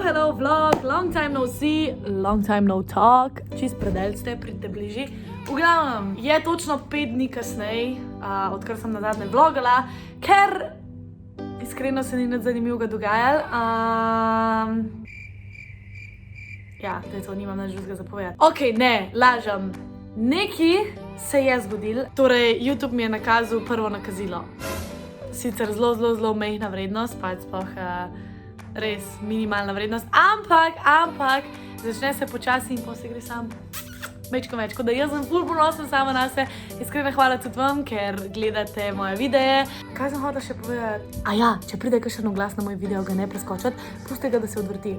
Hello, vlog, long time no see, long time no talk, čist predelj ste, pridite bližji. V glavnem, je točno 5 dni kasneje, odkar sem nazadnje vlogala, ker iskreno se ni nič zanimivega dogajalo. Ja, to je to, nimam nič drugega za povedati. Ok, ne, lažem. Nekaj se je zgodil, torej YouTube mi je nakazal prvo nakazilo. Sicer zelo majhna vrednost, pa sploh res minimalna vrednost, ampak začne se počasi in potem se gre sam mečko več. Tako da jaz sem ful ponosna sama na se. Iskrena hvala tudi vam, ker gledate moje videe. Kaj sem hotela še povedati? Če pride kakšen oglas na moj video, ga ne preskočiti, pustite ga, da se odvrti.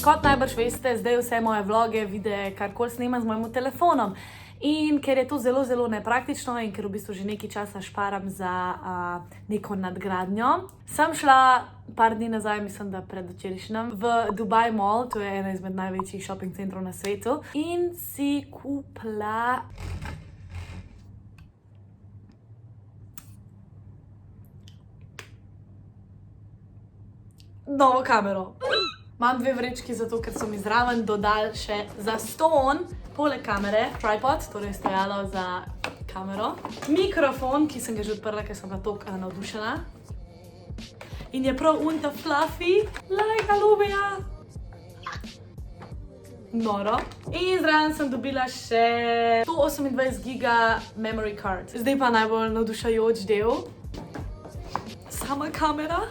Kot najbrž veste, zdaj vse moje vloge, videe, karkoli snemam z mojim telefonom. In ker je to zelo nepraktično in ker v bistvu že nekaj časa šparam za neko nadgradnjo, sem šla par dni nazaj, mislim, da predvčerajšnjem, v Dubai Mall, to je ena izmed največjih shopping centrov na svetu, in si kupila novo kamero. Imam 2 vrečki zato, ker so mi zraven dodali še zastonj, poleg kamere, tripod, torej stojalo za kamero, mikrofon, ki sem ga že odprla, ker sem bila toliko navdušena. In je prav unta fluffy, like Lubija. Noro. In zraven sem dobila še 128 giga memory card. Zdaj pa najbolj navdušajoč del. Sama kamera.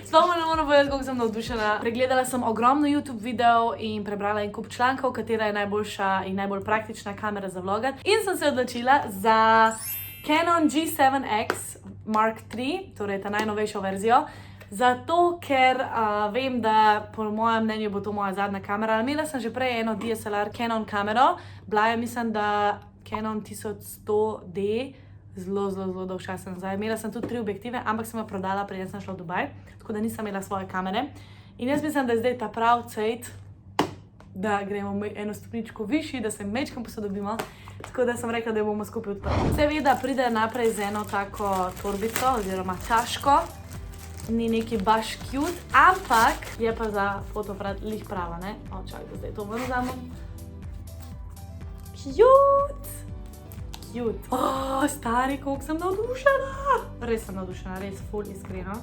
Sploh ne moram povedati, koliko sem navdušena. Pregledala sem ogromno YouTube videov in prebrala en kup člankov, katera je najboljša in najbolj praktična kamera za vlogat. In sem se odločila za Canon G7X Mark III, torej ta najnovejšo verzijo. Zato, ker vem, da po mojem mnenju bo to moja zadnja kamera. Imela sem že prej eno DSLR Canon kamero, bila je, mislim, da Canon 1100D, zelo dolgo časa nazaj. Imela sem tudi 3 objektive, ampak sem jo prodala, preden sem šla v Dubaj, tako da nisem imela svoje kamere. In jaz mislim, da je zdaj ta prav cajt, da gremo eno stopničko višji, da se mečkam posodobimo, tako da sem rekla, da jo bomo skupaj odprli. Seveda pride naprej z eno tako torbico oziroma taško, ni neki baš cute, ampak je pa za fotoaparat lih prava, ne? Čakaj, da zdaj to ven vzamem. Cute! Stari, koliko sem navdušena! Res sem navdušena, res ful iskreno.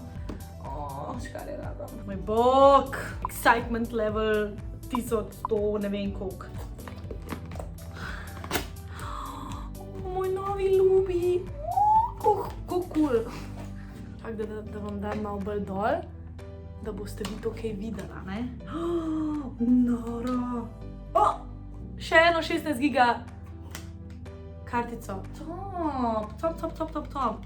Škar je rada. Moj bog! Excitement level 1100, ne vem koliko. Moj novi Lubi! Kako cool! Čak, da vam dam malo bolj dol, da boste vi to kaj videla, ne? Noro! Še eno 16 giga kartico. Top.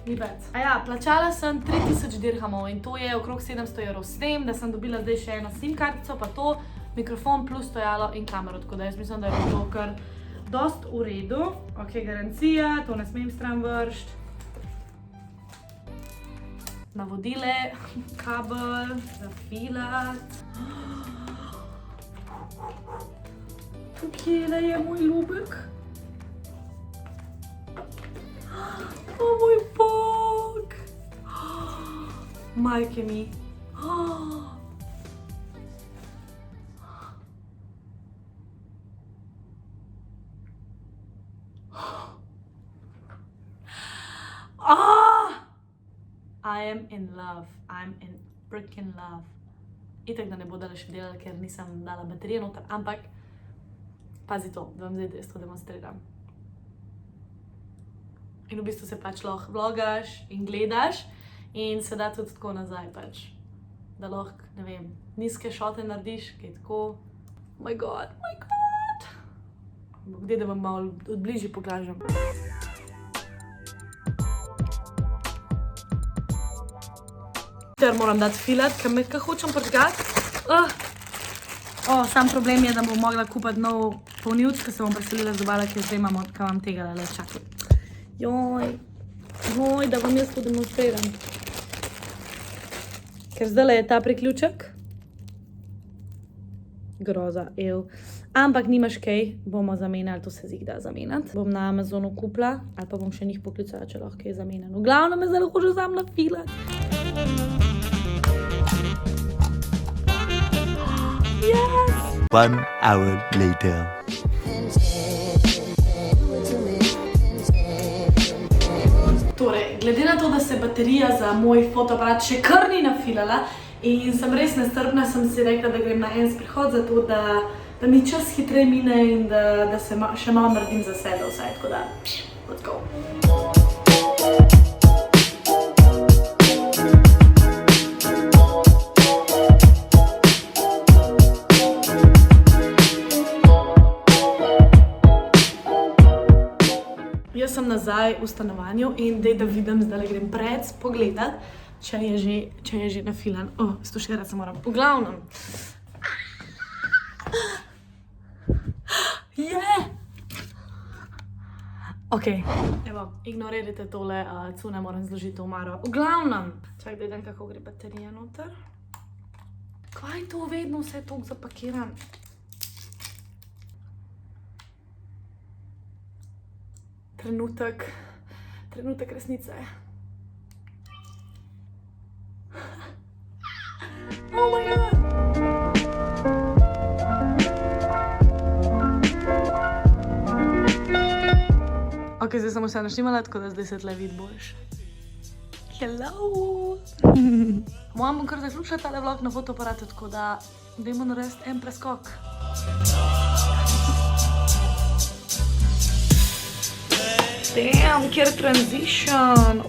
Ni več. Plačala sem 3000 dirhamov in to je okrog 700 evrov. S tem, da sem dobila zdaj še eno SIM kartico, pa to, mikrofon plus stojalo in kamero. Tako da jaz mislim, da je to kar dost v redu. Ok, garancija, to ne smem stran vršt. Navodile, kabel, zafilat. Kje je moj ljubek? Moj bog! Majke mi! I am in love. I'm in freaking love. Itak, da ne bodo še delali, ker nisem dala baterije noter, ampak pazi to, da vam zdaj to demonstriram. In v bistvu se pač lahko vlogaš in gledaš in se da tudi tako nazaj pač. Da lahko, ne vem, nizke šote narediš, kaj tako. My god! Gdje da vam malo odbližje pokažem. Ter moram dati filat, ker me kaj hočem pržgati. Sam problem je, da bom mogla kupiti nov polnilč, ker se bom preselila z Dubala, ker zdaj imamo, kaj vam tega le čakaj. Joj, da vam jaz to demonstriram. Ker zdaj je ta priključek. Groza, Ampak nimaš kaj, bomo zamenjali, to se zig da zamenjati. Bom na Amazonu kupila, ali pa bom še njih poklicala, če lahko kaj zamenjam. V glavnem me zdaj lahko že sam nafilati. Yes! 1 hour later. Torej, glede na to, da se baterija za moj fotoaparat še kar ni nafilala in sem res nestrpna, sem si rekla, da grem na en sprehod, zato da mi čas hitreje mine in da se še malo naredim za sebe vsaj, tako da, let's go. Jaz sem nazaj v stanovanju in da vidim, zdaj grem pred pogledat, če je že nafilan. Stuširati se moram. V glavnem. Ok, evo, ignorirajte tole, cune moram zložiti v omaro. V glavnem. Čak, da idem, kako gre baterija noter. Kaj je to vedno vse toliko zapakiran? Trenutek resnice. Oh my god! Ok, zdaj sem vse naštimala, tako da zdaj se tle vidi boljš. Hello! Mojam bom kar zaključila tale vlog na fotoaparatu, tako da dajmo narediti en preskok. Damn, kjer transition.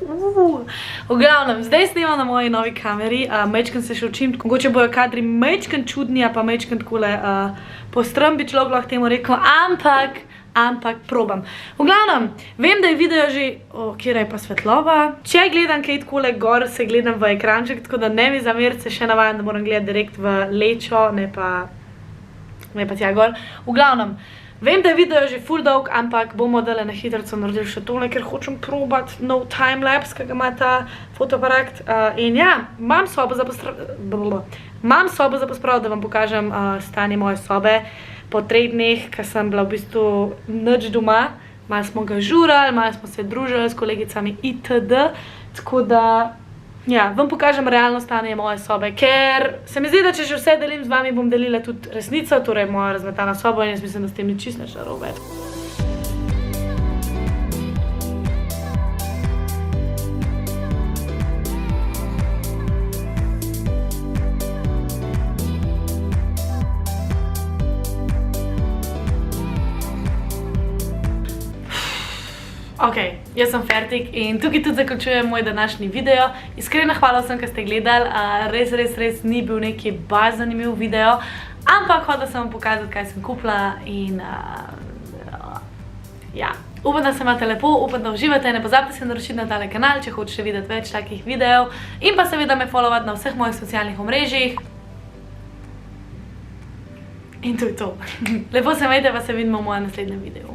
V glavnem, zdaj snimam na moji novi kameri, majčkeno se še učim, mogoče bojo kadri majčkeno čudni, pa majčkeno takole postrom bi človek lahko temu rekel, ampak probam. V glavnem, vem, da je video že, kjera je pa svetlova. Če gledam kaj takole gor, se gledam v ekranček, tako da ne mi zameriti, se še navajam, da moram gledati direkt v lečo, ne pa tja gor. V glavnem, vem, da je video že ful dolg, ampak bomo dale na hitrico naredili še tole, ker hočem probati nov timelapse, ki ga ima ta fotoaparat. In ja, imam sobo za pospraviti, da vam pokažem stanje moje sobe po 3 dneh, ker sem bila v bistvu nič doma. Malo smo ga žurali, malo smo se družili s kolegicami itd. Tako da, ja, vam pokažem realno stanje moje sobe, ker se mi zdi, da če že vse delim z vami, bom delila tudi resnico, torej moja razmetana soba in jaz mislim, da s tem ni čisto nič narobe. Ok, jaz sem fertik in tukaj tudi zaključujem moj današnji video. Iskrena hvala vsem, ki ste gledali. Res ni bil neki baš zanimiv video, ampak hodila sem vam pokazati, kaj sem kupila in ja. Upam, da se imate lepo, upam, da uživate. Ne pozabite se naročiti na tale kanal, če hočete videti več takih videov. In pa seveda me followati na vseh mojih socialnih omrežjih. In to je to. Lepo se imejte, pa se vidimo v mojem naslednjem videu.